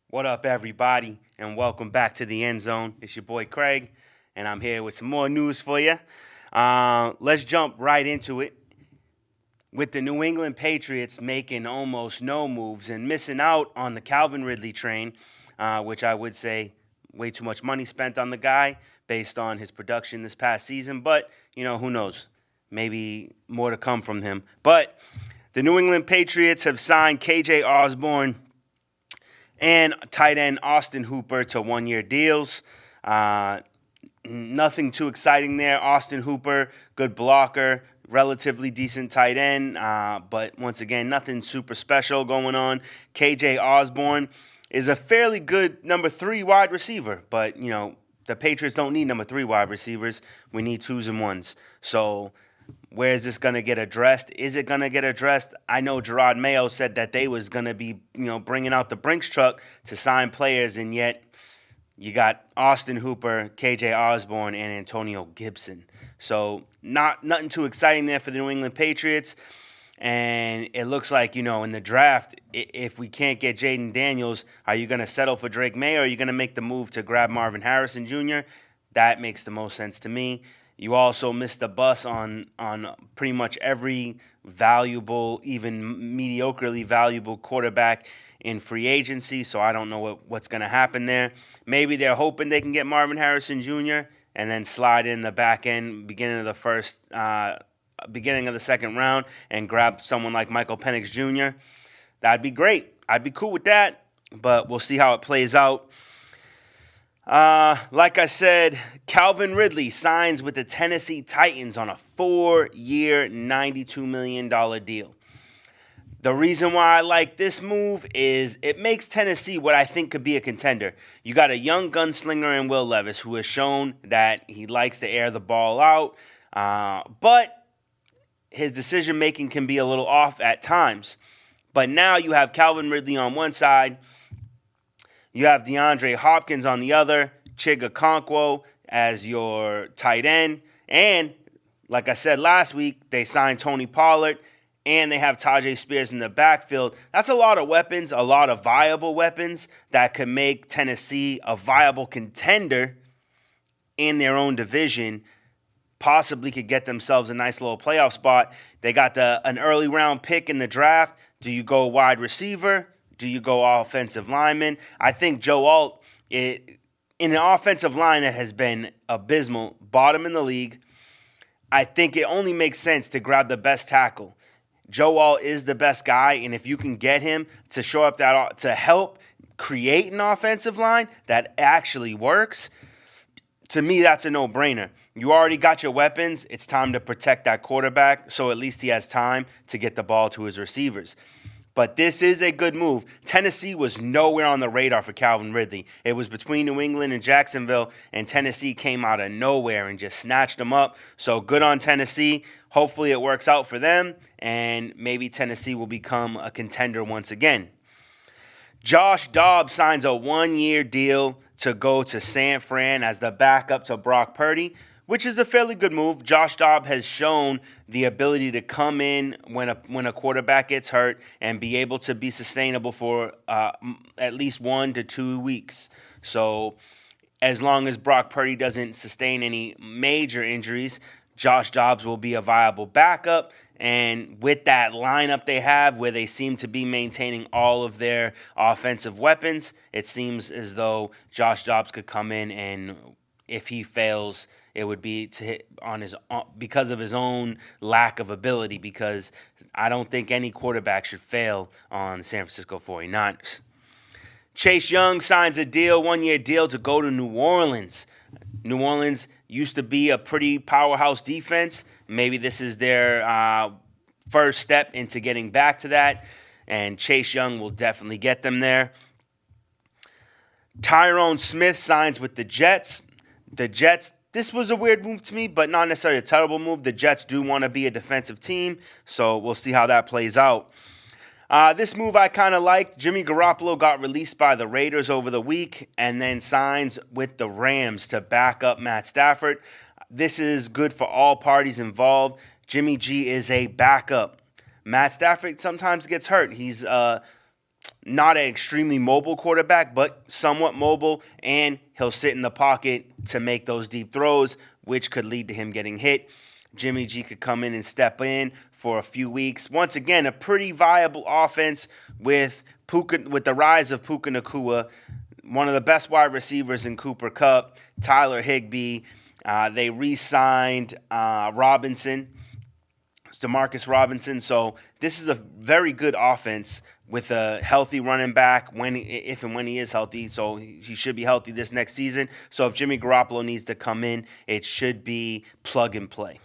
What up, everybody, and welcome back to the End Zone. It's your boy Craig, and I'm here with some more news for you. Let's jump right into it. With the New England Patriots making almost no moves and missing out on the Calvin Ridley train, which I would say way too much money spent on the guy based on his production this past season. But, who knows? Maybe more to come from him. But the New England Patriots have signed KJ Osborne and tight end Austin Hooper to one-year deals. Nothing too exciting there. Austin Hooper, good blocker, relatively decent tight end, but once again, nothing super special going on. KJ Osborne is a fairly good number 3 wide receiver, but, the Patriots don't need number 3 wide receivers. We need 2s and 1s. So where is this going to get addressed? Is it going to get addressed? I know Gerard Mayo said that they was going to be, bringing out the Brinks truck to sign players, and yet you got Austin Hooper, KJ Osborne, and Antonio Gibson. So nothing too exciting there for the New England Patriots. And it looks like, in the draft, if we can't get Jaden Daniels, are you going to settle for Drake May, or are you going to make the move to grab Marvin Harrison Jr.? That makes the most sense to me. You also missed the bus on pretty much every valuable, even mediocrely valuable quarterback in free agency, so I don't know what's going to happen there. Maybe they're hoping they can get Marvin Harrison Jr. and then slide in the back end, beginning of the second round, and grab someone like Michael Penix Jr. That'd be great. I'd be cool with that, but we'll see how it plays out. Like I said, Calvin Ridley signs with the Tennessee Titans on a 4-year, $92 million deal. The reason why I like this move is it makes Tennessee what I think could be a contender. You got a young gunslinger in Will Levis who has shown that he likes to air the ball out, but his decision-making can be a little off at times. But now you have Calvin Ridley on one side, you have DeAndre Hopkins on the other, Chig Okonkwo as your tight end. And like I said last week, they signed Tony Pollard, and they have Tajay Spears in the backfield. That's a lot of weapons, a lot of viable weapons that could make Tennessee a viable contender in their own division, possibly could get themselves a nice little playoff spot. They got an early round pick in the draft. Do you go wide receiver? Do you go offensive lineman? I think Joe Alt, in an offensive line that has been abysmal, bottom in the league, I think it only makes sense to grab the best tackle. Joe Alt is the best guy, and if you can get him to show up to help create an offensive line that actually works, to me, that's a no-brainer. You already got your weapons. It's time to protect that quarterback, so at least he has time to get the ball to his receivers. But this is a good move. Tennessee was nowhere on the radar for Calvin Ridley. It was between New England and Jacksonville, and Tennessee came out of nowhere and just snatched them up. So good on Tennessee. Hopefully it works out for them, and maybe Tennessee will become a contender once again. Josh Dobbs signs a 1-year deal to go to San Fran as the backup to Brock Purdy, which is a fairly good move. Josh Dobbs has shown the ability to come in when a quarterback gets hurt and be able to be sustainable for at least 1 to 2 weeks. So as long as Brock Purdy doesn't sustain any major injuries, Josh Dobbs will be a viable backup. And with that lineup they have, where they seem to be maintaining all of their offensive weapons, it seems as though Josh Dobbs could come in, and if he fails, it would be because of his own lack of ability, because I don't think any quarterback should fail on the San Francisco 49ers. Chase Young signs a 1-year deal to go to New Orleans. New Orleans used to be a pretty powerhouse defense. Maybe this is their first step into getting back to that, and Chase Young will definitely get them there. Tyrone Smith signs with the Jets. The Jets, this was a weird move to me, but not necessarily a terrible move. The Jets do want to be a defensive team, so we'll see how that plays out. This move I kind of liked. Jimmy Garoppolo got released by the Raiders over the week and then signs with the Rams to back up Matt Stafford. This is good for all parties involved. Jimmy G is a backup. Matt Stafford sometimes gets hurt. He's not an extremely mobile quarterback, but somewhat mobile, and he'll sit in the pocket to make those deep throws, which could lead to him getting hit. Jimmy G could come in and step in for a few weeks. Once again, a pretty viable offense with the rise of Puka Nacua, one of the best wide receivers in Cooper Kupp, Tyler Higbee. They re-signed Robinson, Demarcus Robinson. So this is a very good offense with a healthy running back if and when he is healthy. So he should be healthy this next season. So if Jimmy Garoppolo needs to come in, it should be plug and play.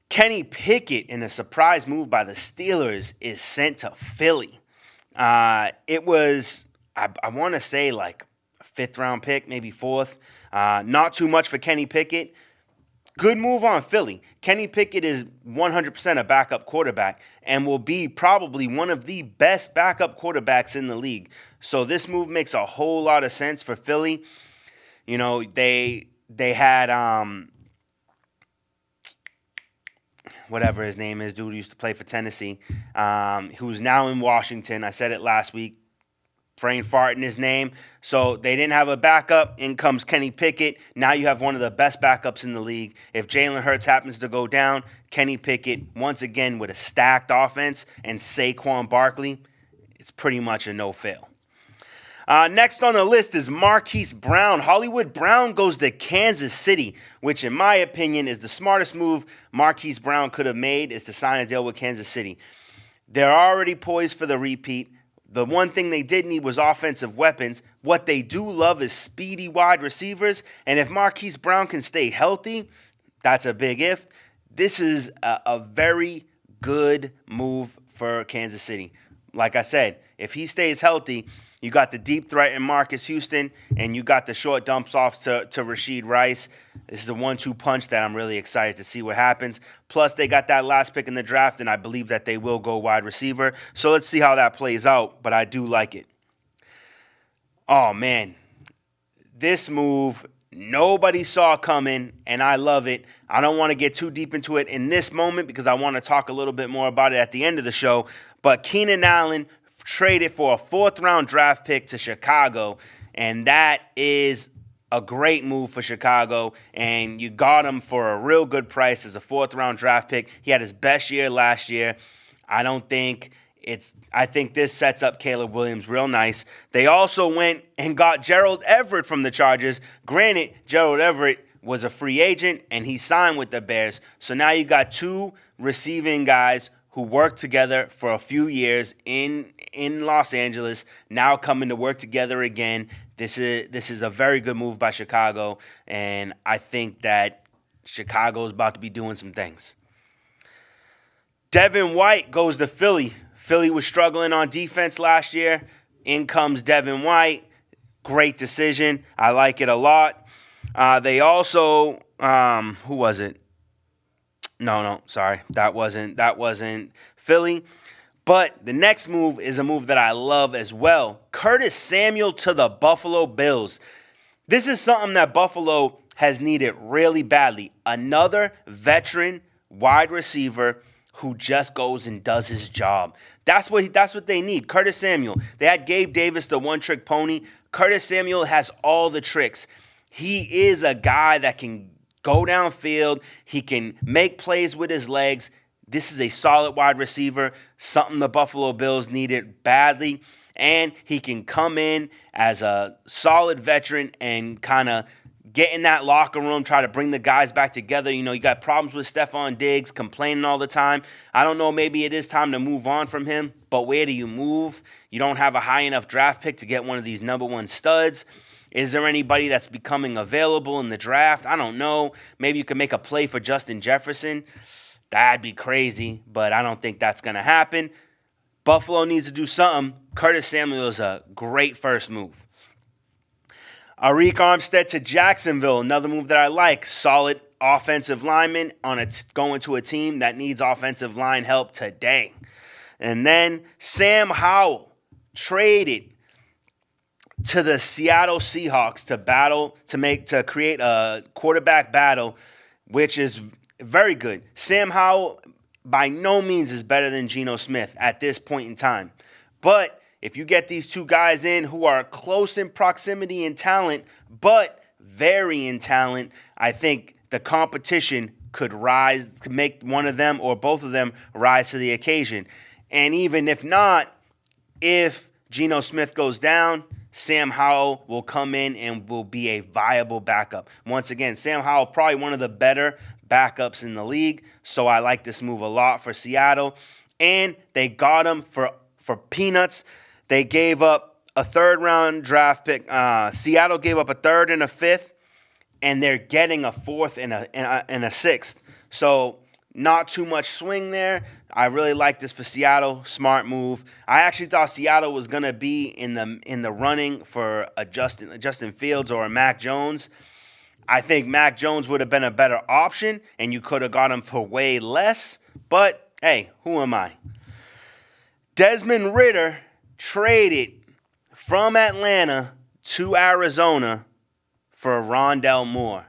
Kenny Pickett, in a surprise move by the Steelers, is sent to Philly. It was, I want to say, like a fifth-round pick, maybe fourth. Not too much for Kenny Pickett. Good move on Philly. Kenny Pickett is 100% a backup quarterback and will be probably one of the best backup quarterbacks in the league. So this move makes a whole lot of sense for Philly. You know, they had whatever his name is, dude who used to play for Tennessee, who's now in Washington. I said it last week. Brain fart in his name. So they didn't have a backup. In comes Kenny Pickett. Now you have one of the best backups in the league. If Jalen Hurts happens to go down, Kenny Pickett, once again with a stacked offense, and Saquon Barkley, it's pretty much a no-fail. Next on the list is Marquise Brown. Hollywood Brown goes to Kansas City, which in my opinion is the smartest move Marquise Brown could have made, is to sign a deal with Kansas City. They're already poised for the repeat. The one thing they did need was offensive weapons. What they do love is speedy wide receivers. And if Marquise Brown can stay healthy, that's a big if. This is a very good move for Kansas City. Like I said, if he stays healthy, you got the deep threat in Marcus Houston, and you got the short dumps off to Rashid Rice. This is a 1-2 punch that I'm really excited to see what happens. Plus, they got that last pick in the draft, and I believe that they will go wide receiver. So let's see how that plays out, but I do like it. Oh, man. This move, nobody saw coming, and I love it. I don't want to get too deep into it in this moment because I want to talk a little bit more about it at the end of the show. But Keenan Allen traded for a fourth-round draft pick to Chicago, and that is a great move for Chicago, and you got him for a real good price as a fourth-round draft pick. He had his best year last year. I think this sets up Caleb Williams real nice. They also went and got Gerald Everett from the Chargers. Granted, Gerald Everett was a free agent, and he signed with the Bears. So now you got two receiving guys who worked together for a few years in Los Angeles, now coming to work together again. This is a very good move by Chicago, and I think that Chicago is about to be doing some things. Devin White goes to Philly. Philly was struggling on defense last year. In comes Devin White. Great decision. I like it a lot. They also, who was it? No, sorry. That wasn't Philly. But the next move is a move that I love as well. Curtis Samuel to the Buffalo Bills. This is something that Buffalo has needed really badly. Another veteran wide receiver who just goes and does his job. That's what they need. Curtis Samuel. They had Gabe Davis, the one-trick pony. Curtis Samuel has all the tricks. He is a guy that can go downfield. He can make plays with his legs. This is a solid wide receiver, something the Buffalo Bills needed badly. And he can come in as a solid veteran and kind of get in that locker room, try to bring the guys back together. You know, you got problems with Stephon Diggs, complaining all the time. I don't know, maybe it is time to move on from him, but where do you move? You don't have a high enough draft pick to get one of these number one studs. Is there anybody that's becoming available in the draft? I don't know. Maybe you could make a play for Justin Jefferson. That'd be crazy, but I don't think that's going to happen. Buffalo needs to do something. Curtis Samuel is a great first move. Arik Armstead to Jacksonville, another move that I like. Solid offensive lineman going to a team that needs offensive line help today. And then Sam Howell traded to the Seattle Seahawks to create a quarterback battle, which is very good. Sam Howell by no means is better than Geno Smith at this point in time. But if you get these two guys in who are close in proximity and talent, but vary in talent, I think the competition could rise, to make one of them or both of them rise to the occasion. And even if not, if Geno Smith goes down, Sam Howell will come in and will be a viable backup. Once again, Sam Howell, probably one of the better backups in the league, so I like this move a lot for Seattle. And they got him for peanuts. They gave up a third-round draft pick. Seattle gave up a third and a fifth, and they're getting a fourth and a sixth. So not too much swing there. I really like this for Seattle. Smart move. I actually thought Seattle was going to be in the running for a Justin Fields or a Mac Jones. I think Mac Jones would have been a better option, and you could have got him for way less. But, hey, who am I? Desmond Ridder traded from Atlanta to Arizona for Rondell Moore.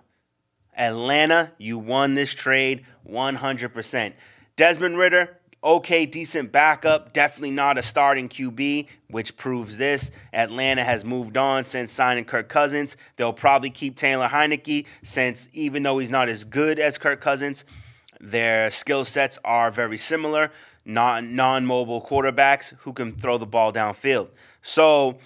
Atlanta, you won this trade 100%. Desmond Ridder, okay, decent backup, definitely not a starting QB, which proves this. Atlanta has moved on since signing Kirk Cousins. They'll probably keep Taylor Heineke since even though he's not as good as Kirk Cousins, their skill sets are very similar. Non-mobile quarterbacks who can throw the ball downfield. So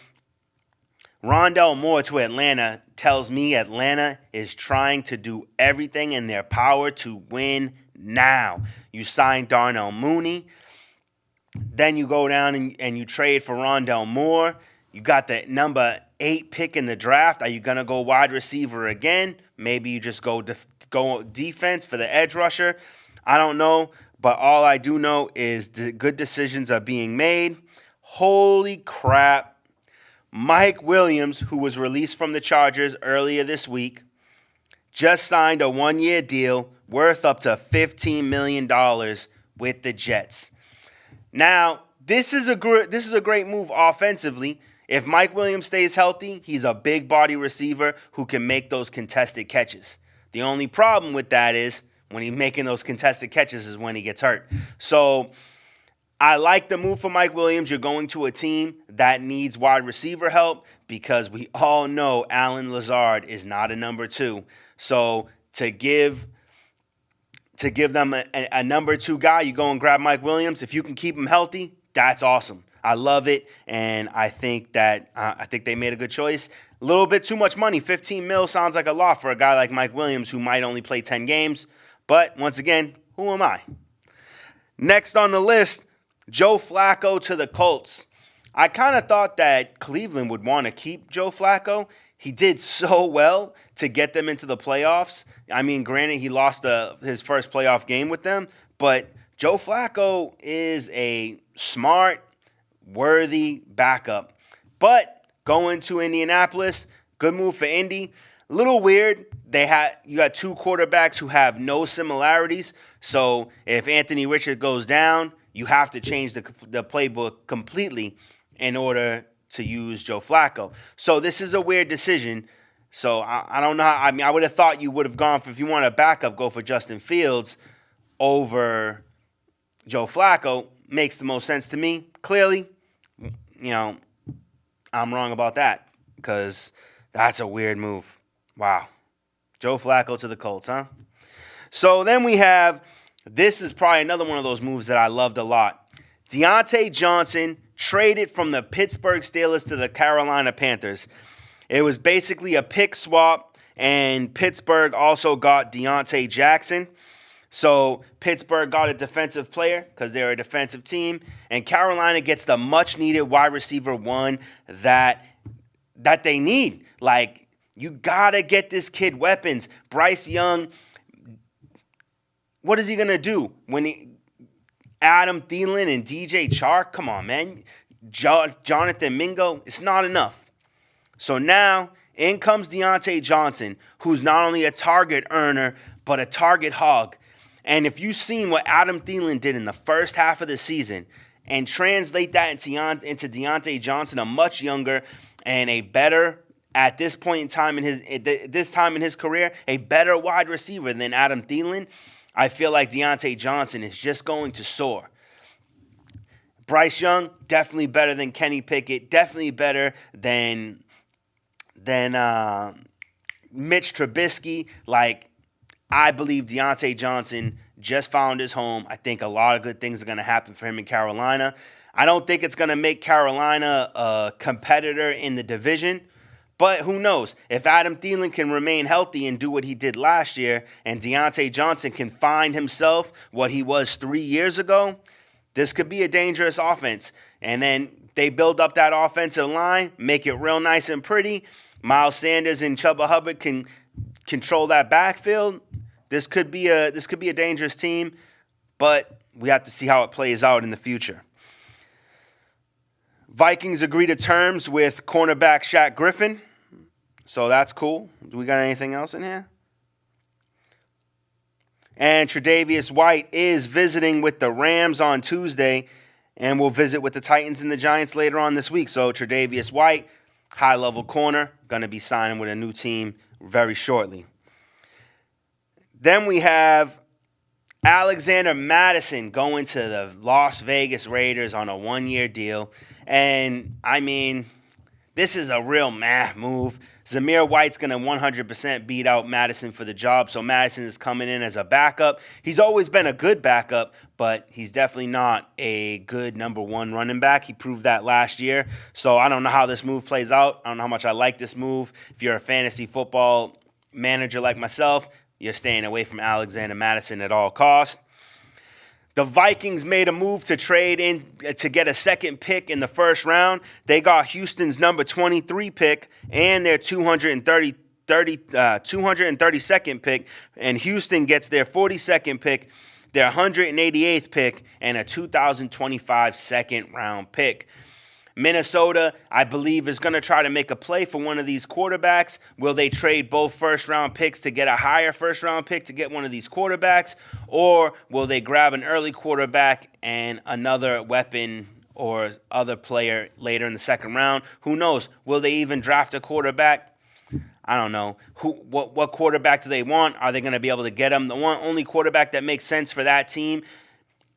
Rondell Moore to Atlanta tells me Atlanta is trying to do everything in their power to win now. You sign Darnell Mooney. Then you go down and you trade for Rondell Moore. You got the number 8 pick in the draft. Are you going to go wide receiver again? Maybe you just go defense for the edge rusher. I don't know. But all I do know is the good decisions are being made. Holy crap. Mike Williams, who was released from the Chargers earlier this week, just signed a 1-year deal worth up to $15 million with the Jets. Now, this is a great move offensively. If Mike Williams stays healthy, he's a big body receiver who can make those contested catches. The only problem with that is when he's making those contested catches is when he gets hurt. So I like the move for Mike Williams. You're going to a team that needs wide receiver help because we all know Allen Lazard is not a number 2. So to give them a number 2 guy, you go and grab Mike Williams. If you can keep him healthy, that's awesome. I love it, and I think that they made a good choice. A little bit too much money. $15 million sounds like a lot for a guy like Mike Williams who might only play 10 games. But once again, who am I? Next on the list, Joe Flacco to the Colts. I kind of thought that Cleveland would want to keep Joe Flacco. He did so well to get them into the playoffs. I mean, granted, he lost his first playoff game with them, but Joe Flacco is a smart, worthy backup. But going to Indianapolis, good move for Indy. A little weird. You got 2 quarterbacks who have no similarities. So if Anthony Richard goes down, you have to change the playbook completely in order to use Joe Flacco. So this is a weird decision. So I don't know. I mean, I would have thought you would have gone for, if you want a backup, go for Justin Fields over Joe Flacco. Makes the most sense to me. Clearly, I'm wrong about that because that's a weird move. Wow. Joe Flacco to the Colts, huh? So then we have, this is probably another one of those moves that I loved a lot. Deontay Johnson traded from the Pittsburgh Steelers to the Carolina Panthers. It was basically a pick swap, and Pittsburgh also got Deontay Jackson. So Pittsburgh got a defensive player because they're a defensive team, and Carolina gets the much-needed wide receiver 1 that they need. Like, you got to get this kid weapons. Bryce Young, what is he going to do when Adam Thielen and DJ Chark? Come on, man. Jonathan Mingo, it's not enough. So now in comes Deontay Johnson, who's not only a target earner, but a target hog. And if you've seen what Adam Thielen did in the first half of the season and translate that into Deontay Johnson, a much younger and a better, at this point in time in his career, a better wide receiver than Adam Thielen, I feel like Deontay Johnson is just going to soar. Bryce Young, definitely better than Kenny Pickett, definitely better than Mitch Trubisky. Like, I believe Deontay Johnson just found his home. I think a lot of good things are going to happen for him in Carolina. I don't think it's going to make Carolina a competitor in the division, but who knows? If Adam Thielen can remain healthy and do what he did last year, and Deontay Johnson can find himself what he was 3 years ago, this could be a dangerous offense. And then they build up that offensive line, make it real nice and pretty. Miles Sanders and Chuba Hubbard can control that backfield. This could be a dangerous team, but we have to see how it plays out in the future. Vikings agree to terms with cornerback Shaq Griffin, so that's cool. Do we got anything else in here? And Tre'Davious White is visiting with the Rams on Tuesday and will visit with the Titans and the Giants later on this week. So Tre'Davious White, high-level corner, going to be signing with a new team very shortly. Then we have Alexander Mattison going to the Las Vegas Raiders on a one-year deal. And, I mean, this is a real move. Zamir White's going to 100% beat out Madison for the job, so Madison is coming in as a backup. He's always been a good backup, but he's definitely not a good number one running back. He proved that last year, so I don't know how this move plays out. I don't know how much I like this move. If you're a fantasy football manager like myself, you're staying away from Alexander Mattison at all costs. The Vikings made a move to trade in to get a second pick in the first round. They got Houston's number 23 pick and their 232nd pick, and Houston gets their 42nd pick, their 188th pick, and a 2025 second round pick. Minnesota, I believe, is going to try to make a play for one of these quarterbacks. Will they trade both first-round picks to get a higher first-round pick to get one of these quarterbacks? Or will they grab an early quarterback and another weapon or other player later in the second round? Who knows? Will they even draft a quarterback? I don't know. What quarterback do they want? Are they going to be able to get him? The only quarterback that makes sense for that team,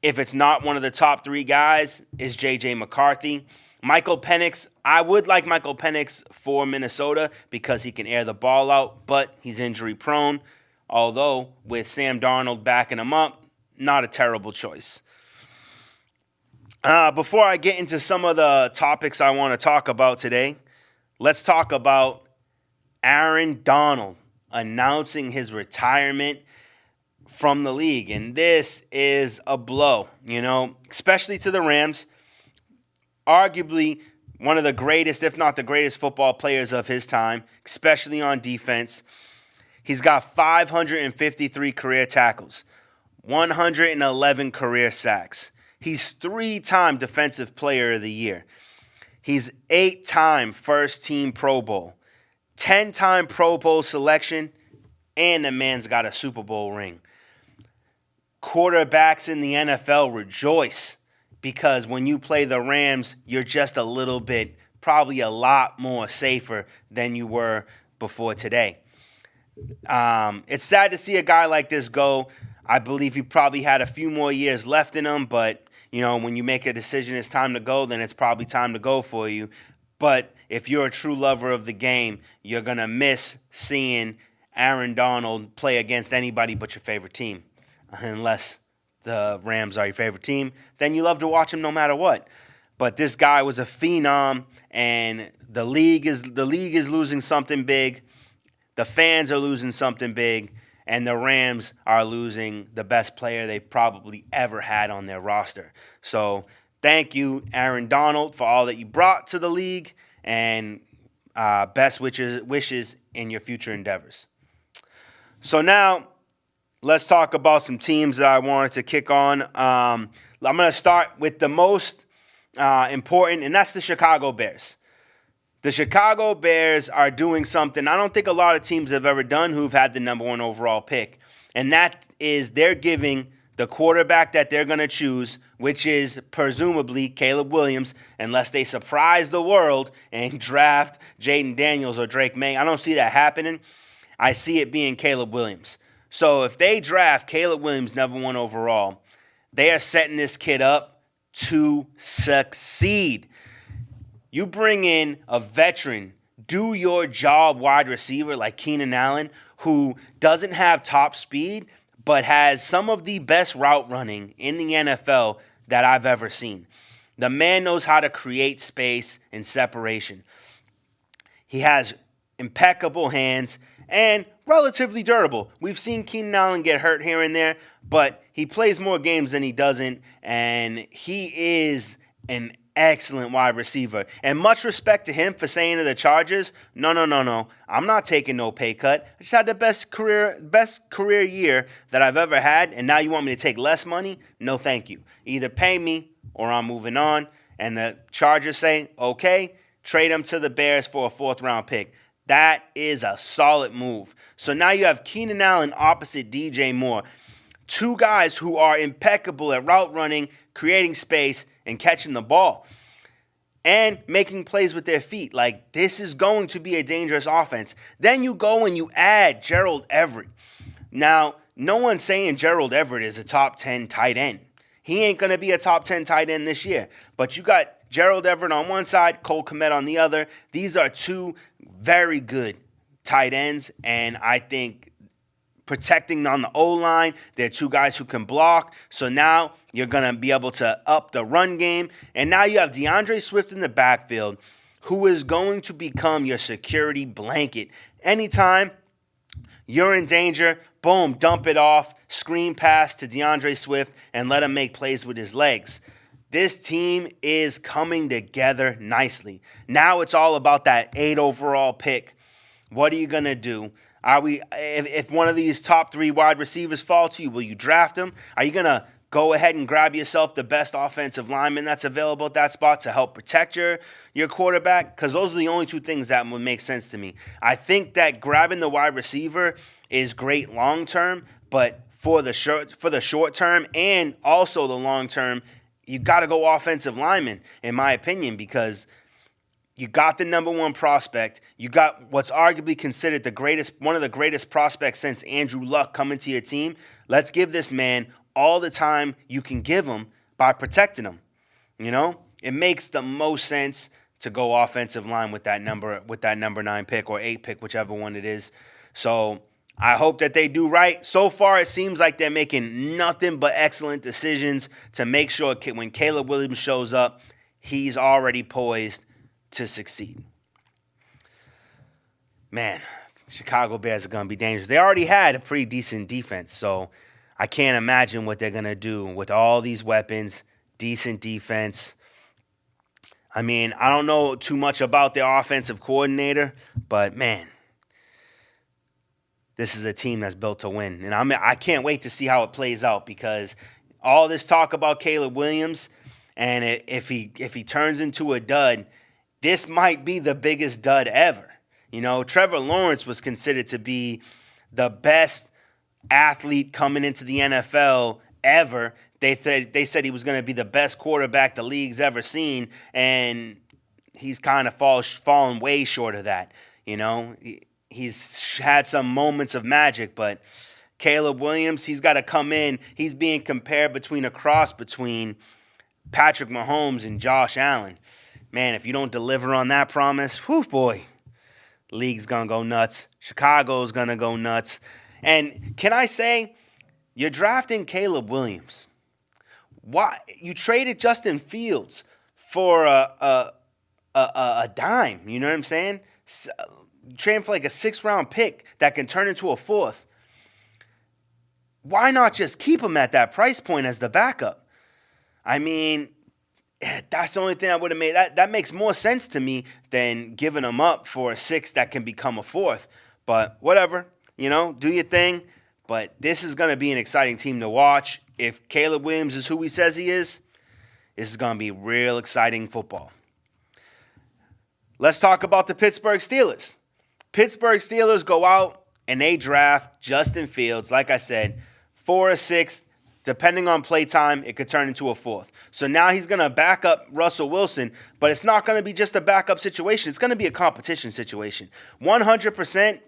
if it's not one of the top three guys, is J.J. McCarthy. Michael Penix, I would like Michael Penix for Minnesota because he can air the ball out, but he's injury prone. Although, with Sam Darnold backing him up, not a terrible choice. Before I get into some of the topics I want to talk about today, let's talk about Aaron Donald announcing his retirement from the league. And this is a blow, especially to the Rams. Arguably one of the greatest, if not the greatest, football players of his time, especially on defense. He's got 553 career tackles, 111 career sacks. He's 3-time Defensive Player of the Year. He's 8-time first-team Pro Bowl, 10-time Pro Bowl selection, and the man's got a Super Bowl ring. Quarterbacks in the NFL rejoice, because when you play the Rams, you're just a little bit, probably a lot more safer than you were before today. It's sad to see a guy like this go. I believe he probably had a few more years left in him, but, when you make a decision it's time to go, then it's probably time to go for you. But if you're a true lover of the game, you're going to miss seeing Aaron Donald play against anybody but your favorite team, unless the Rams are your favorite team, then you love to watch him no matter what. But this guy was a phenom, and the league is losing something big. The fans are losing something big, and the Rams are losing the best player they probably ever had on their roster. So thank you, Aaron Donald, for all that you brought to the league, and best wishes in your future endeavors. So now, let's talk about some teams that I wanted to kick on. I'm going to start with the most important, and that's the Chicago Bears. The Chicago Bears are doing something I don't think a lot of teams have ever done who've had the number one overall pick, and that is they're giving the quarterback that they're going to choose, which is presumably Caleb Williams, unless they surprise the world and draft Jaden Daniels or Drake May. I don't see that happening. I see it being Caleb Williams. So if they draft Caleb Williams number 1 overall, they are setting this kid up to succeed. You bring in a veteran, do your job wide receiver like Keenan Allen, who doesn't have top speed, but has some of the best route running in the NFL that I've ever seen. The man knows how to create space and separation. He has impeccable hands and relatively durable. We've seen Keenan Allen get hurt here and there, but he plays more games than he doesn't, and he is an excellent wide receiver. And much respect to him for saying to the Chargers, no. I'm not taking no pay cut. I just had the best career year that I've ever had, and now you want me to take less money? No, thank you. Either pay me or I'm moving on. And the Chargers say, okay, trade him to the Bears for a 4th-round pick. That is a solid move. So now you have Keenan Allen opposite DJ Moore. 2 guys who are impeccable at route running, creating space, and catching the ball. And making plays with their feet. Like, this is going to be a dangerous offense. Then you go and you add Gerald Everett. Now, no one's saying Gerald Everett is a top 10 tight end. He ain't going to be a top 10 tight end this year. But you got Gerald Everett on one side, Cole Kmet on the other. These are 2 very good tight ends, and I think protecting on the O-line, they're 2 guys who can block. So now you're going to be able to up the run game. And now you have DeAndre Swift in the backfield, who is going to become your security blanket. Anytime you're in danger, boom, dump it off, screen pass to DeAndre Swift, and let him make plays with his legs. This team is coming together nicely. Now it's all about that 8 overall pick. What are you going to do? If one of these top 3 wide receivers fall to you, will you draft them? Are you going to go ahead and grab yourself the best offensive lineman that's available at that spot to help protect your quarterback? Because those are the only 2 things that would make sense to me. I think that grabbing the wide receiver is great long term, but for the short term and also the long term, you got to go offensive lineman, in my opinion, because you got the number 1 prospect. You got what's arguably considered one of the greatest prospects since Andrew Luck coming to your team. Let's give this man all the time you can give him by protecting him. You know, it makes the most sense to go offensive line with that number 9 pick or 8 pick, whichever one it is. So I hope that they do right. So far, it seems like they're making nothing but excellent decisions to make sure when Caleb Williams shows up, he's already poised to succeed. Man, Chicago Bears are going to be dangerous. They already had a pretty decent defense, so I can't imagine what they're going to do with all these weapons, decent defense. I mean, I don't know too much about their offensive coordinator, but man, this is a team that's built to win. And I can't wait to see how it plays out, because all this talk about Caleb Williams, and if he turns into a dud, this might be the biggest dud ever. You know, Trevor Lawrence was considered to be the best athlete coming into the NFL ever. They said he was going to be the best quarterback the league's ever seen, and he's kind of fallen way short of that. You know, he's had some moments of magic, but Caleb Williams, he's got to come in. He's being compared between Patrick Mahomes and Josh Allen. Man, if you don't deliver on that promise, whew, boy, league's going to go nuts. Chicago's going to go nuts. And can I say, you're drafting Caleb Williams. Why? You traded Justin Fields for a dime. You know what I'm saying? Trading for like a 6th-round pick that can turn into a 4th. Why not just keep him at that price point as the backup? I mean, that's the only thing I would have made. That makes more sense to me than giving him up for a 6th that can become a 4th. But whatever, you know, do your thing. But this is going to be an exciting team to watch. If Caleb Williams is who he says he is, this is going to be real exciting football. Let's talk about the Pittsburgh Steelers. Pittsburgh Steelers go out and they draft Justin Fields, like I said, for a 6th. Depending on play time, it could turn into a 4th. So now he's going to back up Russell Wilson, but it's not going to be just a backup situation. It's going to be a competition situation. 100%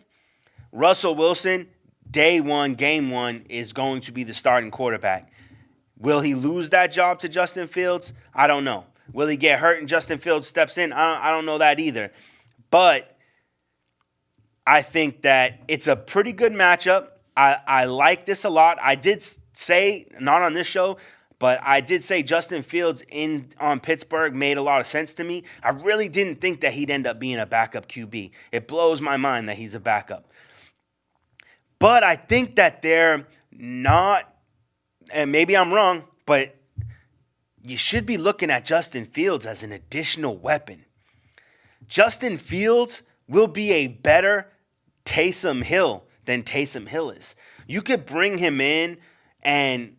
Russell Wilson day one, game one, is going to be the starting quarterback. Will he lose that job to Justin Fields? I don't know. Will he get hurt and Justin Fields steps in? I don't know that either. But I think that it's a pretty good matchup. I like this a lot. I did say, not on this show, but I did say Justin Fields on Pittsburgh made a lot of sense to me. I really didn't think that he'd end up being a backup QB. It blows my mind that he's a backup. But I think that they're not, and maybe I'm wrong, but you should be looking at Justin Fields as an additional weapon. Justin Fields will be a better Taysom Hill than Taysom Hill is. You could bring him in and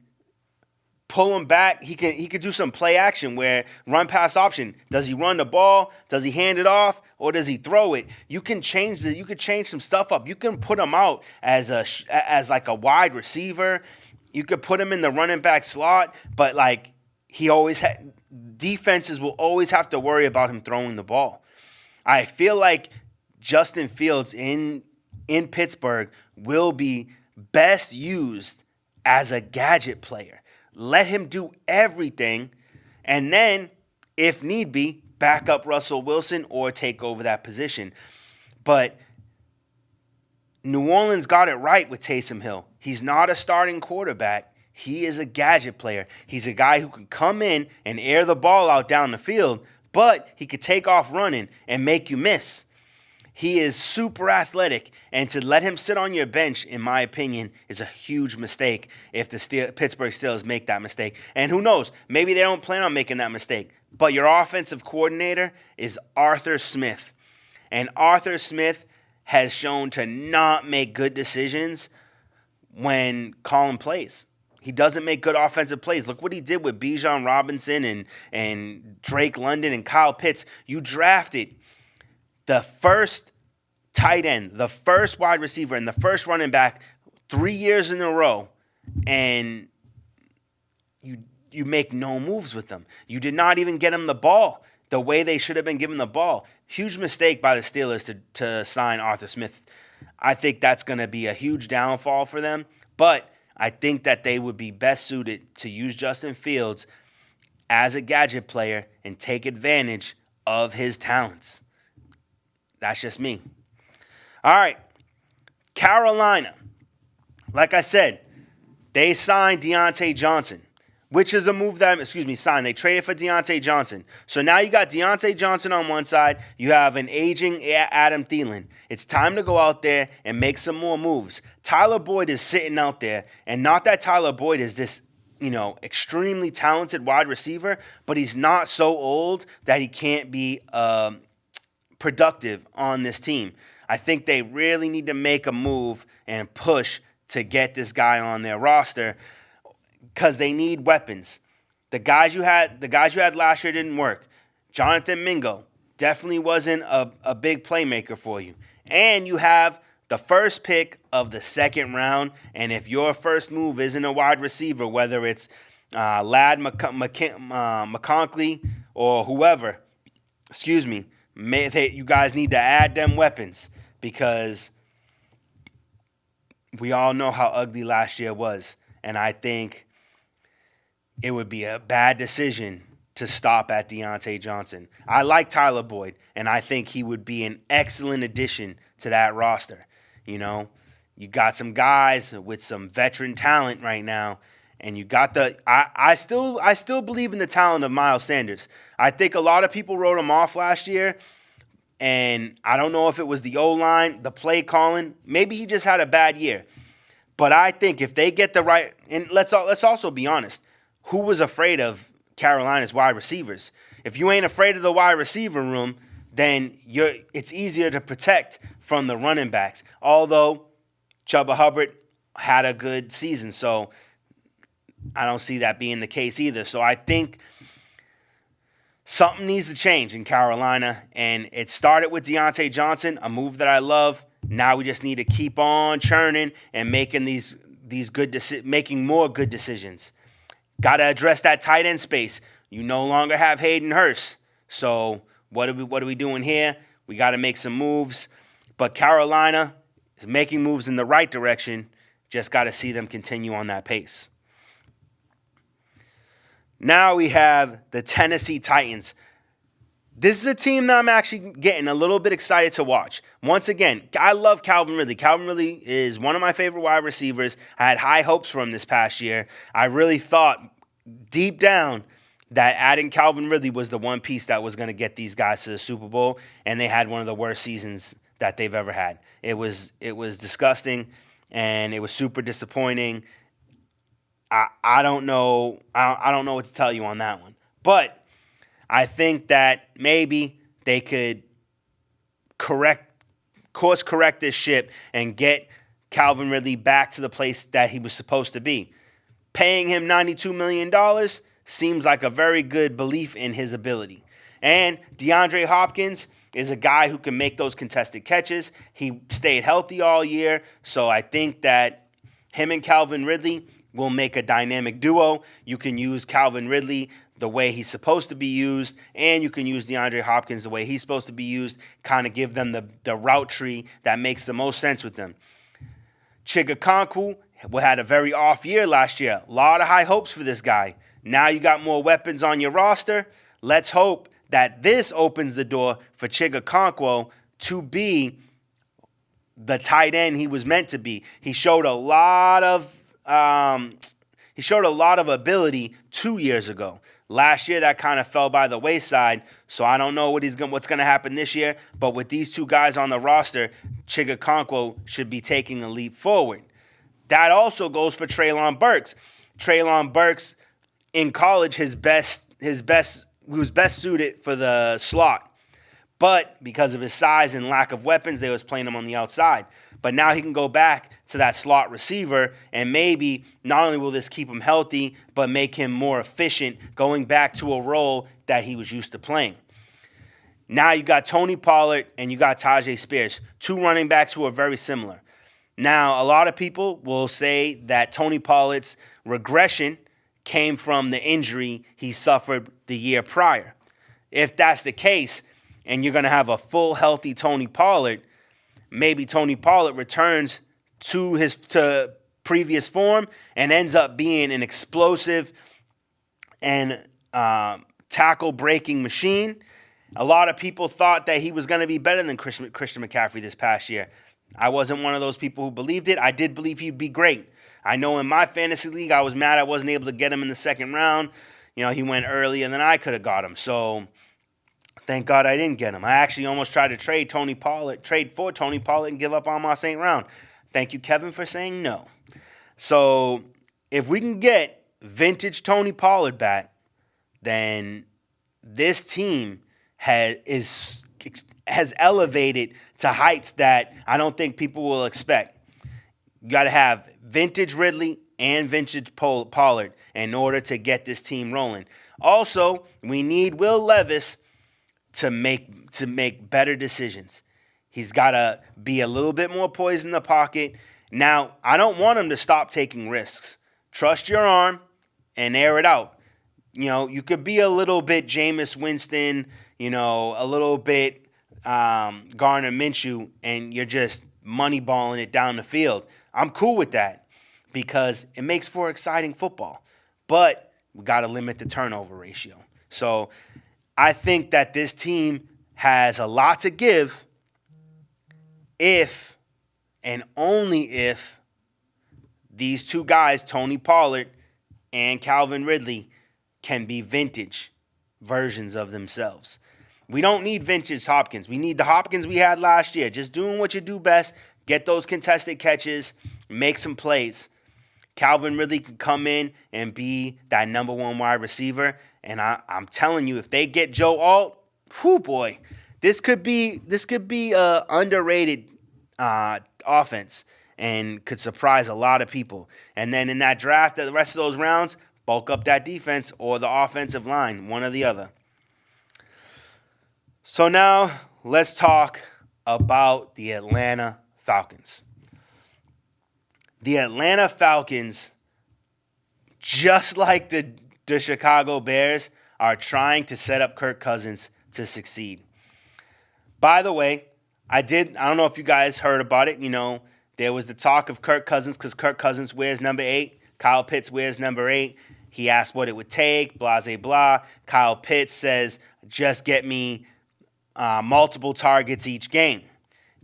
pull him back. He could do some play action where run pass option. Does he run the ball? Does he hand it off? Or does he throw it? You can change you could change some stuff up. You can put him out as like a wide receiver. You could put him in the running back slot, but like defenses will always have to worry about him throwing the ball. I feel like Justin Fields in Pittsburgh will be best used as a gadget player. Let him do everything, and then, if need be, back up Russell Wilson or take over that position. But New Orleans got it right with Taysom Hill. He's not a starting quarterback. He is a gadget player. He's a guy who can come in and air the ball out down the field, but he could take off running and make you miss. He is super athletic, and to let him sit on your bench, in my opinion, is a huge mistake if the Pittsburgh Steelers make that mistake. And who knows, maybe they don't plan on making that mistake. But your offensive coordinator is Arthur Smith. And Arthur Smith has shown to not make good decisions when calling plays. He doesn't make good offensive plays. Look what he did with Bijan Robinson and Drake London and Kyle Pitts. You drafted the first tight end, the first wide receiver, and the first running back 3 years in a row, and you make no moves with them. You did not even get them the ball the way they should have been given the ball. Huge mistake by the Steelers to sign Arthur Smith. I think that's going to be a huge downfall for them, but I think that they would be best suited to use Justin Fields as a gadget player and take advantage of his talents. That's just me. All right, Carolina. Like I said, they signed Deontay Johnson, which is a move signed. They traded for Deontay Johnson. So now you got Deontay Johnson on one side. You have an aging Adam Thielen. It's time to go out there and make some more moves. Tyler Boyd is sitting out there, and not that Tyler Boyd is this, extremely talented wide receiver, but he's not so old that he can't be productive on this team. I think they really need to make a move and push to get this guy on their roster because they need weapons. The guys you had last year didn't work. Jonathan Mingo definitely wasn't a big playmaker for you. And you have the first pick of the second round, and if your first move isn't a wide receiver, whether it's Ladd McConkey or whoever, you guys need to add them weapons because we all know how ugly last year was. And I think it would be a bad decision to stop at Deontay Johnson. I like Tyler Boyd, and I think he would be an excellent addition to that roster. You got some guys with some veteran talent right now, and you got I still believe in the talent of Miles Sanders. I think a lot of people wrote him off last year, and I don't know if it was the O-line, the play calling. Maybe he just had a bad year. But I think if they get the right, and let's also be honest, who was afraid of Carolina's wide receivers? If you ain't afraid of the wide receiver room, then it's easier to protect from the running backs. Although Chuba Hubbard had a good season, so I don't see that being the case either. So I think something needs to change in Carolina, and it started with Deontay Johnson, a move that I love. Now we just need to keep on churning and making making more good decisions. Got to address that tight end space. You no longer have Hayden Hurst. So what are we doing here? We got to make some moves. But Carolina is making moves in the right direction. Just got to see them continue on that pace. Now we have the Tennessee Titans. This is a team that I'm actually getting a little bit excited to watch. Once again, I love Calvin Ridley. Calvin Ridley is one of my favorite wide receivers. I had high hopes for him this past year. I really thought deep down that adding Calvin Ridley was the one piece that was going to get these guys to the Super Bowl, and they had one of the worst seasons that they've ever had. It was disgusting, and it was super disappointing. I don't know. I don't know what to tell you on that one. But I think that maybe they could course correct this ship and get Calvin Ridley back to the place that he was supposed to be. Paying him $92 million seems like a very good belief in his ability. And DeAndre Hopkins is a guy who can make those contested catches. He stayed healthy all year, so I think that him and Calvin Ridley will make a dynamic duo. You can use Calvin Ridley the way he's supposed to be used, and you can use DeAndre Hopkins the way he's supposed to be used, kind of give them the route tree that makes the most sense with them. Chigakonkwu had a very off year last year. A lot of high hopes for this guy. Now you got more weapons on your roster. Let's hope that this opens the door for Chigakonkwu to be the tight end he was meant to be. He showed a lot of ability 2 years ago. Last year, that kind of fell by the wayside, so I don't know what's going to happen this year. But with these two guys on the roster, Chigakonkwu should be taking a leap forward. That also goes for Treylon Burks. Treylon Burks, in college, he was best suited for the slot. But because of his size and lack of weapons, they was playing him on the outside. But now he can go back to that slot receiver, and maybe not only will this keep him healthy, but make him more efficient going back to a role that he was used to playing. Now you got Tony Pollard and you got Tajay Spears, two running backs who are very similar. Now, a lot of people will say that Tony Pollard's regression came from the injury he suffered the year prior. If that's the case, and you're going to have a full, healthy Tony Pollard, maybe Tony Pollard returns to previous form and ends up being an explosive and tackle-breaking machine. A lot of people thought that he was going to be better than Christian McCaffrey this past year. I wasn't one of those people who believed it. I did believe he'd be great. I know in my fantasy league, I was mad I wasn't able to get him in the second round. You know, he went earlier than I could have got him. So thank God I didn't get him. I actually almost tried to trade for Tony Pollard and give up on my St. Round. Thank you, Kevin, for saying no. So if we can get vintage Tony Pollard back, then this team has elevated to heights that I don't think people will expect. You got to have vintage Ridley and vintage Pollard in order to get this team rolling. Also, we need Will Levis to make better decisions. He's got to be a little bit more poised in the pocket. Now, I don't want him to stop taking risks. Trust your arm and air it out. You know, you could be a little bit Jameis Winston, you know, a little bit Gardner Minshew, and you're just moneyballing it down the field. I'm cool with that because it makes for exciting football. But we got to limit the turnover ratio. So I think that this team has a lot to give if and only if these two guys, Tony Pollard and Calvin Ridley, can be vintage versions of themselves. We don't need vintage Hopkins. We need the Hopkins we had last year. Just doing what you do best, get those contested catches, make some plays. Calvin Ridley can come in and be that number one wide receiver. And I'm telling you, if they get Joe Alt, whoo boy, this could be a underrated offense and could surprise a lot of people. And then in that draft, the rest of those rounds, bulk up that defense or the offensive line, one or the other. So now let's talk about the Atlanta Falcons. The Atlanta Falcons, just like the Chicago Bears, are trying to set up Kirk Cousins to succeed. By the way, I don't know if you guys heard about it. You know, There was the talk of Kirk Cousins because Kirk Cousins wears number 8. Kyle Pitts wears number 8. He asked what it would take, blah, blah, blah. Kyle Pitts says, just get me multiple targets each game.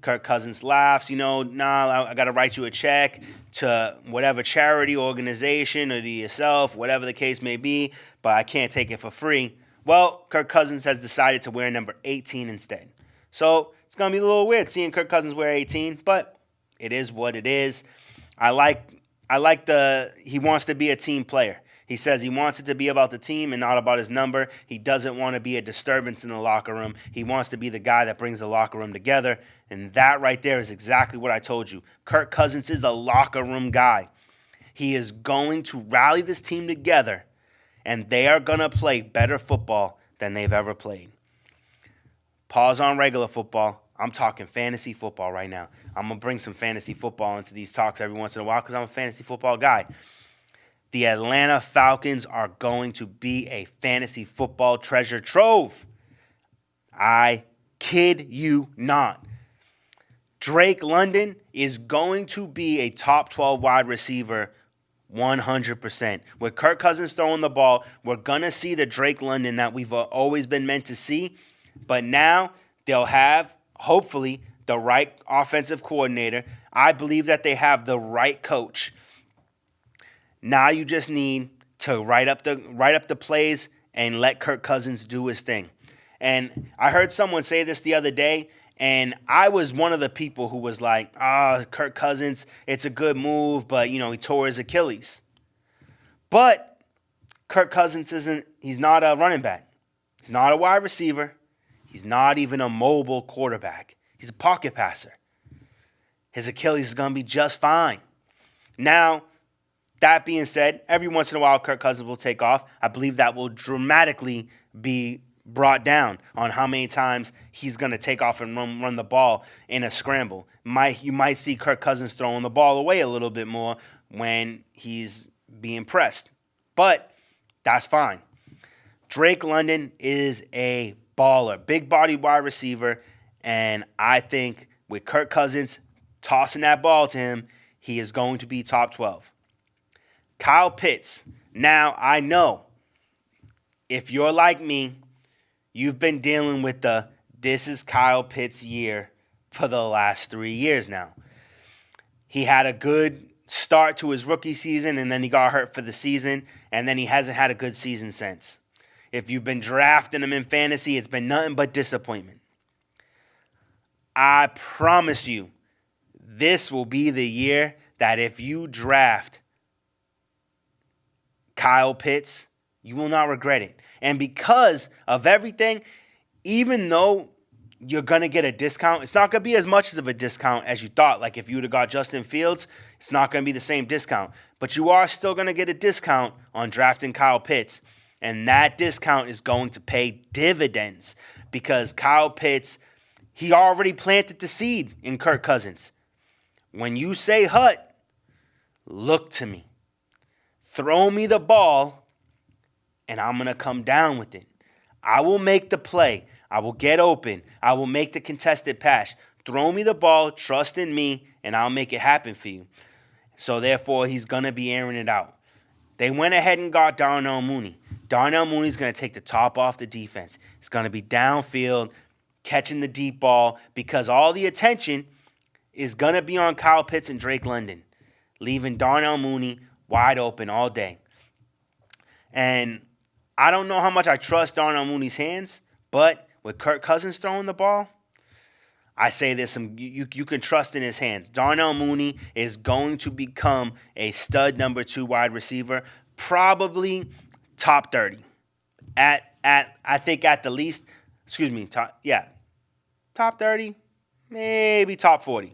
Kirk Cousins laughs, nah, I got to write you a check to whatever charity, organization, or to yourself, whatever the case may be, but I can't take it for free. Well, Kirk Cousins has decided to wear number 18 instead. So it's going to be a little weird seeing Kirk Cousins wear 18, but it is what it is. I like he wants to be a team player. He says he wants it to be about the team and not about his number. He doesn't want to be a disturbance in the locker room. He wants to be the guy that brings the locker room together. And that right there is exactly what I told you. Kirk Cousins is a locker room guy. He is going to rally this team together, and they are going to play better football than they've ever played. Pause on regular football. I'm talking fantasy football right now. I'm going to bring some fantasy football into these talks every once in a while because I'm a fantasy football guy. The Atlanta Falcons are going to be a fantasy football treasure trove. I kid you not. Drake London is going to be a top 12 wide receiver 100%. With Kirk Cousins throwing the ball, we're going to see the Drake London that we've always been meant to see. But now they'll have, hopefully, the right offensive coordinator. I believe that they have the right coach. Now you just need to write up the plays and let Kirk Cousins do his thing. And I heard someone say this the other day, and I was one of the people who was like, Kirk Cousins, it's a good move, but, he tore his Achilles. But Kirk Cousins he's not a running back. He's not a wide receiver. He's not even a mobile quarterback. He's a pocket passer. His Achilles is going to be just fine. Now, that being said, every once in a while, Kirk Cousins will take off. I believe that will dramatically be brought down on how many times he's going to take off and run the ball in a scramble. You might see Kirk Cousins throwing the ball away a little bit more when he's being pressed. But that's fine. Drake London is a baller, big body wide receiver, and I think with Kirk Cousins tossing that ball to him, he is going to be top 12. Kyle Pitts. Now, I know if you're like me, you've been dealing with this is Kyle Pitts' year for the last 3 years now. He had a good start to his rookie season, and then he got hurt for the season, and then he hasn't had a good season since. If you've been drafting him in fantasy, it's been nothing but disappointment. I promise you, this will be the year that if you draft Kyle Pitts, you will not regret it. And because of everything, even though you're going to get a discount, it's not going to be as much of a discount as you thought. Like if you would have got Justin Fields, it's not going to be the same discount. But you are still going to get a discount on drafting Kyle Pitts. And that discount is going to pay dividends because Kyle Pitts, he already planted the seed in Kirk Cousins. When you say hut, look to me. Throw me the ball, and I'm going to come down with it. I will make the play. I will get open. I will make the contested pass. Throw me the ball, trust in me, and I'll make it happen for you. So, therefore, he's going to be airing it out. They went ahead and got Darnell Mooney. Darnell Mooney's going to take the top off the defense. He's going to be downfield, catching the deep ball, because all the attention is going to be on Kyle Pitts and Drake London, leaving Darnell Mooney wide open all day. And I don't know how much I trust Darnell Mooney's hands, but with Kirk Cousins throwing the ball, I say there's you can trust in his hands. Darnell Mooney is going to become a stud number 2 wide receiver, probably top 30. I think at the least, top 30, maybe top 40.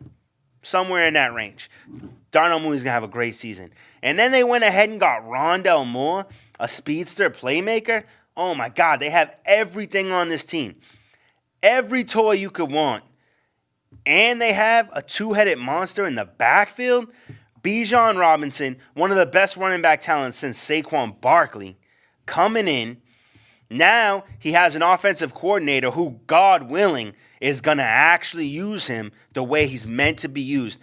Somewhere in that range. Darnell Mooney's going to have a great season. And then they went ahead and got Rondell Moore, a speedster playmaker. Oh, my God. They have everything on this team. Every toy you could want. And they have a 2-headed monster in the backfield. Bijan Robinson, one of the best running back talents since Saquon Barkley, coming in. Now he has an offensive coordinator who, God willing, is going to actually use him the way he's meant to be used.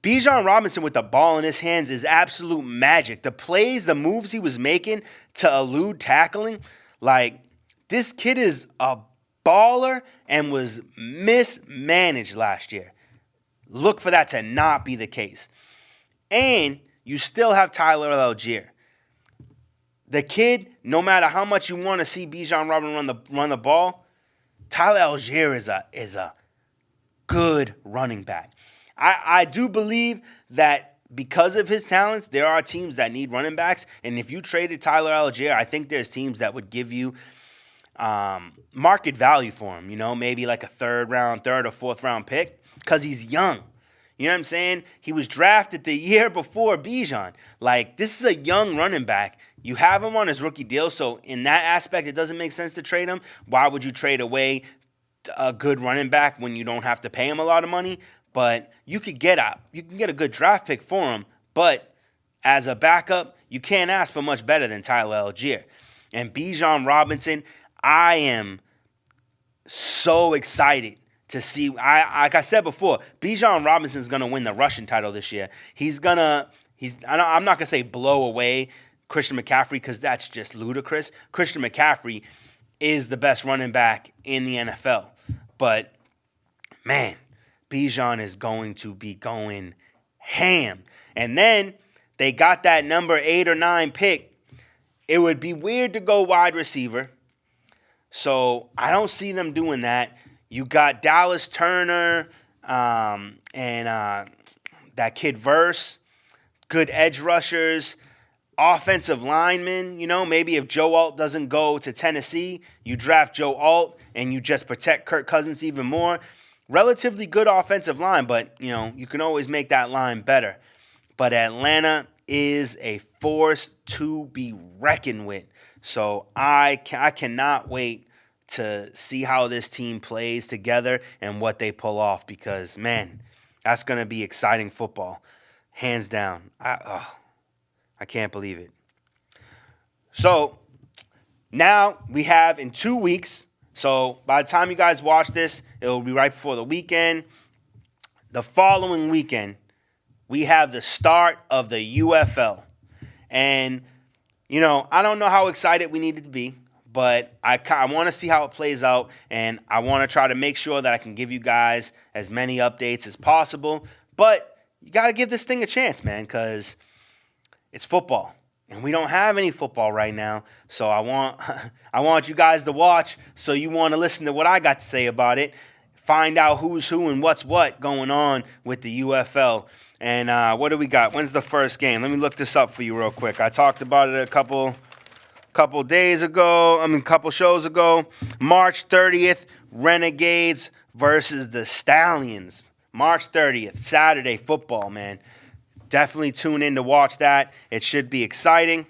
Bijan Robinson with the ball in his hands is absolute magic. The plays, the moves he was making to elude tackling, like, this kid is a baller and was mismanaged last year. Look for that to not be the case. And you still have Tyler Algier. The kid, no matter how much you want to see Bijan Robinson run the ball, Tyler Algier is a good running back. I do believe that because of his talents, there are teams that need running backs. And if you traded Tyler Algier, I think there's teams that would give you market value for him. Maybe like a third or fourth round pick because he's young. You know what I'm saying? He was drafted the year before Bijan. Like, this is a young running back. You have him on his rookie deal, so in that aspect, it doesn't make sense to trade him. Why would you trade away a good running back when you don't have to pay him a lot of money? But you can get a good draft pick for him. But as a backup, you can't ask for much better than Tyler Algier. And Bijan Robinson, I am so excited to see. Like I said before, Bijan Robinson is going to win the rushing title this year. I'm not going to say blow away Christian McCaffrey because that's just ludicrous. Christian McCaffrey is the best running back in the NFL. But, man, Bijan is going to be going ham. And then they got that number 8 or 9 pick. It would be weird to go wide receiver. So I don't see them doing that. You got Dallas Turner and that kid Verse, good edge rushers, offensive linemen. Maybe if Joe Alt doesn't go to Tennessee, you draft Joe Alt and you just protect Kirk Cousins even more. Relatively good offensive line, but, you can always make that line better. But Atlanta is a force to be reckoned with. So I cannot wait to see how this team plays together and what they pull off because, man, that's going to be exciting football. Hands down. I can't believe it. So now we have in 2 weeks, so by the time you guys watch this, it will be right before the weekend. The following weekend, we have the start of the UFL. And, I don't know how excited we needed to be. But I want to see how it plays out, and I want to try to make sure that I can give you guys as many updates as possible. But you got to give this thing a chance, man, because it's football, and we don't have any football right now. So I want you guys to watch so you want to listen to what I got to say about it, find out who's who and what's what going on with the UFL. And what do we got? When's the first game? Let me look this up for you real quick. I talked about it a couple shows ago. March 30th, Renegades versus the Stallions. March 30th, Saturday football, man. Definitely tune in to watch that. It should be exciting.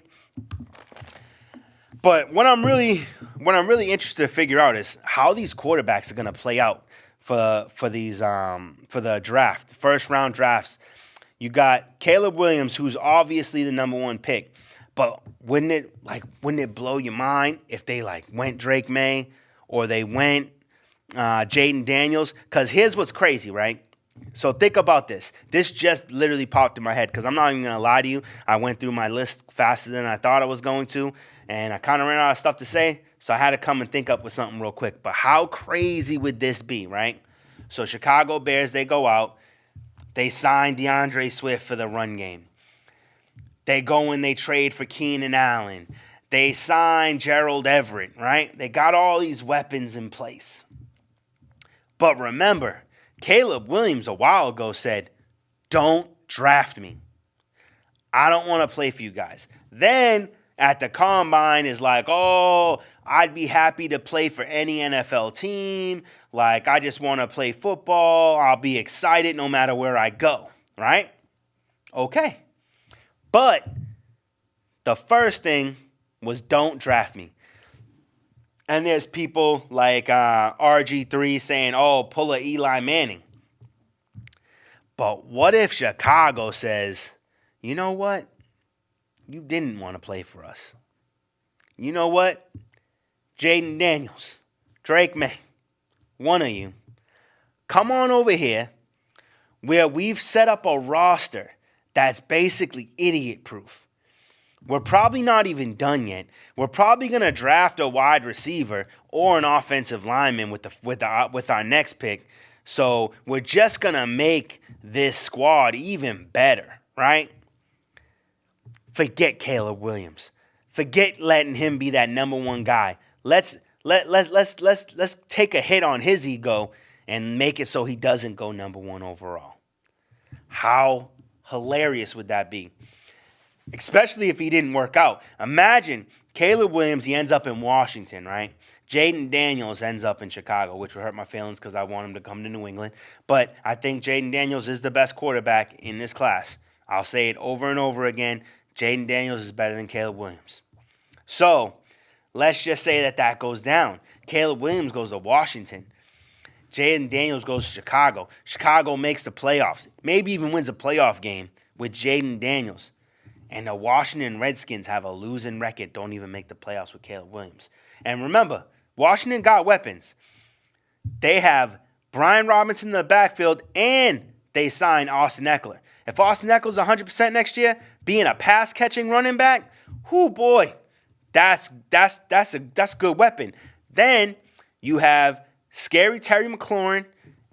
But what I'm really interested to figure out is how these quarterbacks are going to play out for the draft, first round drafts. You got Caleb Williams, who's obviously the number 1 pick. But wouldn't it blow your mind if they went Drake May or they went Jaden Daniels? Because here's what's crazy, right? So think about this. This just literally popped in my head because I'm not even going to lie to you. I went through my list faster than I thought I was going to, and I kind of ran out of stuff to say, so I had to come and think up with something real quick. But how crazy would this be, right? So Chicago Bears, they go out. They sign DeAndre Swift for the run game. They go and they trade for Keenan Allen. They sign Gerald Everett, right? They got all these weapons in place. But remember, Caleb Williams a while ago said, don't draft me. I don't want to play for you guys. Then at the combine is like, oh, I'd be happy to play for any NFL team. Like, I just want to play football. I'll be excited no matter where I go, right? Okay. But the first thing was don't draft me. And there's people like RG3 saying, oh, pull a Eli Manning. But what if Chicago says, you know what? You didn't want to play for us. You know what? Jaden Daniels, Drake May, one of you, come on over here. where we've set up a roster that's basically idiot-proof. We're probably not even done yet. We're probably going to draft a wide receiver or an offensive lineman with our next pick. So we're just going to make this squad even better, right? Forget Caleb Williams. Forget letting him be that number one guy. Let's take a hit on his ego and make it so he doesn't go number one overall. How hilarious would that be? Especially if he didn't work out. Imagine Caleb Williams, he ends up in Washington, right? Jaden Daniels ends up in Chicago, which would hurt my feelings because I want him to come to New England. But I think Jaden Daniels is the best quarterback in this class. I'll say it over and over again. Jaden Daniels is better than Caleb Williams. So let's just say that goes down. Caleb Williams goes to Washington. Jaden Daniels goes to Chicago. Chicago makes the playoffs. Maybe even wins a playoff game with Jaden Daniels. And the Washington Redskins have a losing record, don't even make the playoffs with Caleb Williams. And remember, Washington got weapons. They have Brian Robinson in the backfield, and they signed Austin Eckler. If Austin Eckler's 100% next year, being a pass-catching running back, whoo boy, that's a good weapon. Then you have scary Terry McLaurin,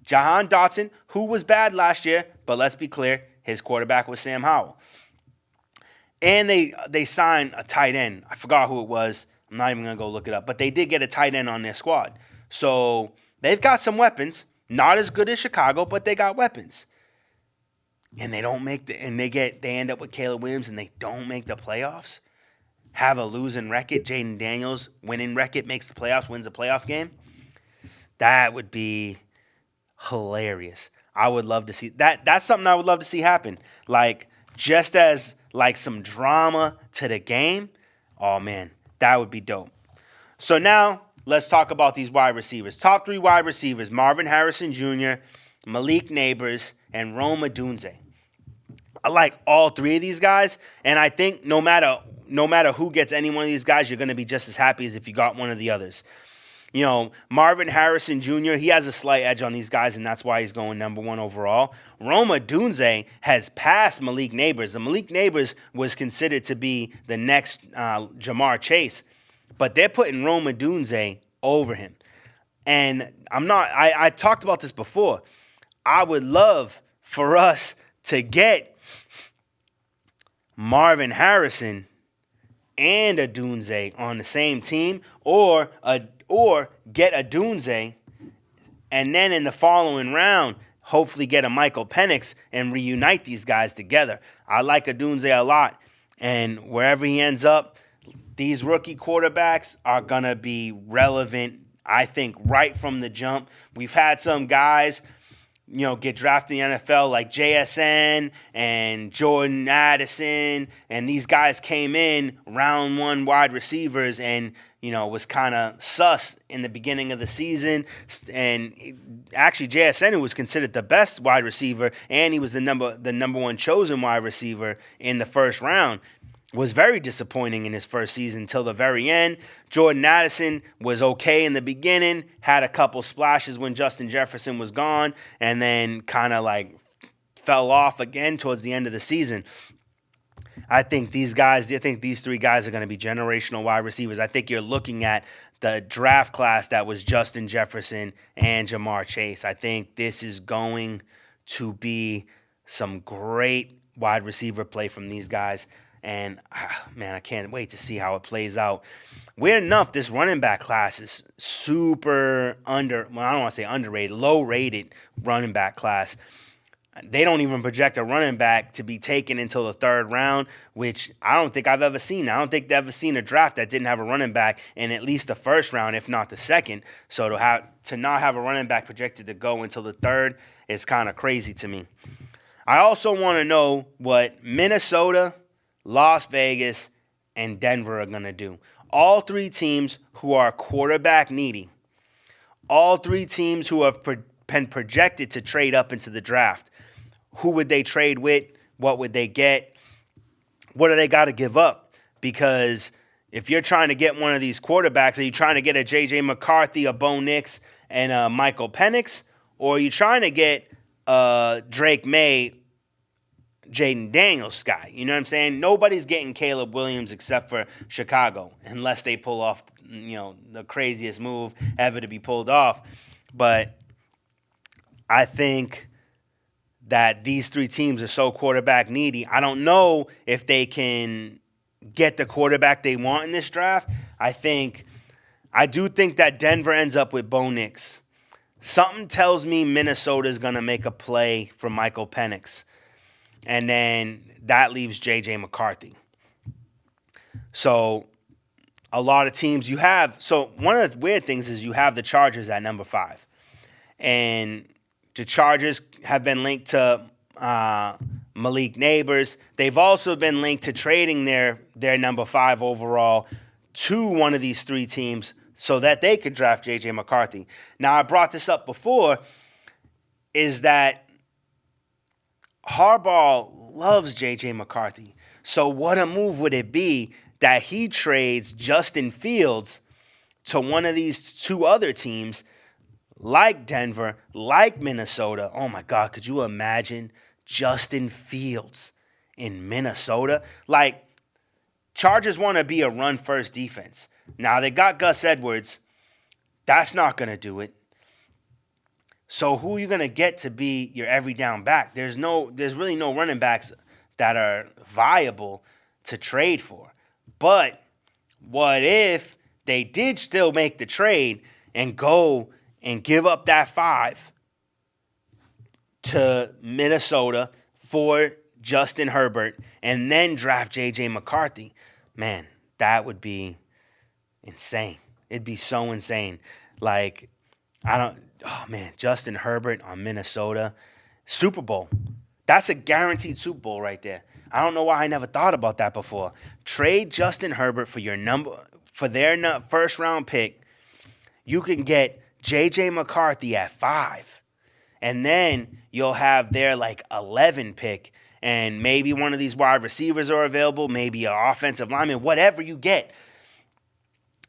Jahan Dotson, who was bad last year, but let's be clear, his quarterback was Sam Howell. And they signed a tight end. I forgot who it was. I'm not even going to go look it up. But they did get a tight end on their squad. So they've got some weapons. Not as good as Chicago, but they got weapons. And they don't make they end up with Caleb Williams and they don't make the playoffs. Have a losing record. Jaden Daniels winning record makes the playoffs, wins a playoff game. That would be hilarious. I would love to see that. That's something I would love to see happen. Like, just as like some drama to the game. Oh man, that would be dope. So now let's talk about these wide receivers. Top 3 wide receivers: Marvin Harrison Jr., Malik Neighbors, and Rome Odunze. I like all 3 of these guys, and I think no matter who gets any one of these guys, you're going to be just as happy as if you got one of the others. You know, Marvin Harrison Jr., he has a slight edge on these guys, and that's why he's going number 1 overall. Rome Odunze has passed Malik Neighbors. And Malik Neighbors was considered to be the next Jamar Chase, but they're putting Rome Odunze over him. And I talked about this before. I would love for us to get Marvin Harrison and Odunze on the same team, or get Odunze, and then in the following round, hopefully get a Michael Penix and reunite these guys together. I like Odunze a lot, and wherever he ends up, these rookie quarterbacks are going to be relevant, I think, right from the jump. We've had some guys, get drafted in the NFL like JSN and Jordan Addison, and these guys came in round 1 wide receivers and, was kind of sus in the beginning of the season. And actually JSN, who was considered the best wide receiver, and he was the number 1 chosen wide receiver in the first round, was very disappointing in his first season until the very end. Jordan Addison was okay in the beginning, had a couple splashes when Justin Jefferson was gone, and then kind of like fell off again towards the end of the season. I think these 3 guys are going to be generational wide receivers. I think you're looking at the draft class that was Justin Jefferson and Jamar Chase. I think this is going to be some great wide receiver play from these guys. And, man, I can't wait to see how it plays out. Weird enough, this running back class is super I don't want to say underrated, low-rated running back class. They don't even project a running back to be taken until the 3rd round, which I don't think I've ever seen. I don't think they've ever seen a draft that didn't have a running back in at least the 1st round, if not the 2nd. So to not have a running back projected to go until the 3rd is kind of crazy to me. I also want to know what Minnesota, Las Vegas, and Denver are going to do. All 3 teams who are quarterback needy. All 3 teams who have been projected to trade up into the draft. Who would they trade with? What would they get? What do they got to give up? Because if you're trying to get one of these quarterbacks, are you trying to get a J.J. McCarthy, a Bo Nix, and a Michael Penix? Or are you trying to get Drake May, Jaden Daniels guy. You know what I'm saying? Nobody's getting Caleb Williams except for Chicago, unless they pull off, the craziest move ever to be pulled off. But I think that these three teams are so quarterback needy. I don't know if they can get the quarterback they want in this draft. I do think that Denver ends up with Bo Nix. Something tells me Minnesota's going to make a play for Michael Penix. And then that leaves J.J. McCarthy. So a lot of teams you have. So one of the weird things is you have the Chargers at number 5. And the Chargers have been linked to Malik Neighbors. They've also been linked to trading their number 5 overall to one of these three teams so that they could draft J.J. McCarthy. Now, I brought this up before, is that Harbaugh loves J.J. McCarthy. So what a move would it be that he trades Justin Fields to one of these two other teams like Denver, like Minnesota? Oh, my God, could you imagine Justin Fields in Minnesota? Like, Chargers want to be a run-first defense. Now, they got Gus Edwards. That's not going to do it. So who are you going to get to be your every down back? There's really no running backs that are viable to trade for. But what if they did still make the trade and go and give up that 5 to Minnesota for Justin Herbert and then draft J.J. McCarthy? Man, that would be insane. It'd be so insane. Like, Justin Herbert on Minnesota. Super Bowl. That's a guaranteed Super Bowl right there. I don't know why I never thought about that before. Trade Justin Herbert for their first round pick. You can get J.J. McCarthy at 5. And then you'll have their 11 pick. And maybe one of these wide receivers are available. Maybe an offensive lineman. Whatever you get.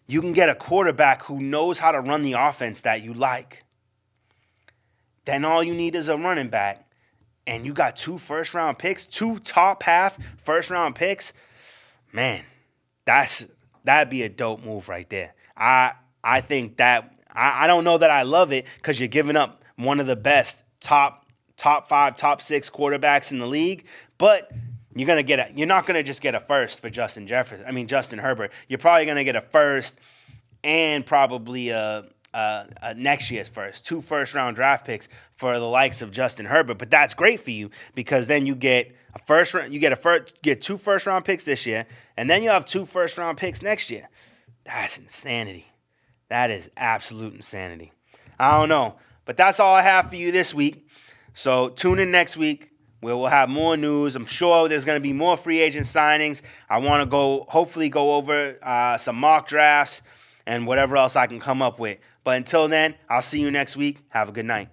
You can get a quarterback who knows how to run the offense that you like. Then all you need is a running back. And you got 2 first-round picks, 2 top-half first-round picks. Man, that'd be a dope move right there. I think that I don't know that I love it because you're giving up one of the best top 5, top 6 quarterbacks in the league, but you're not gonna just get a first for Justin Herbert. You're probably gonna get a first and probably a next year's first, 2 first-round draft picks for the likes of Justin Herbert. But that's great for you because then you get get 2 first-round picks this year, and then you have 2 first-round picks next year. That's insanity. That is absolute insanity. I don't know, but that's all I have for you this week. So tune in next week where we'll have more news. I'm sure there's going to be more free agent signings. I want to hopefully go over some mock drafts and whatever else I can come up with. But until then, I'll see you next week. Have a good night.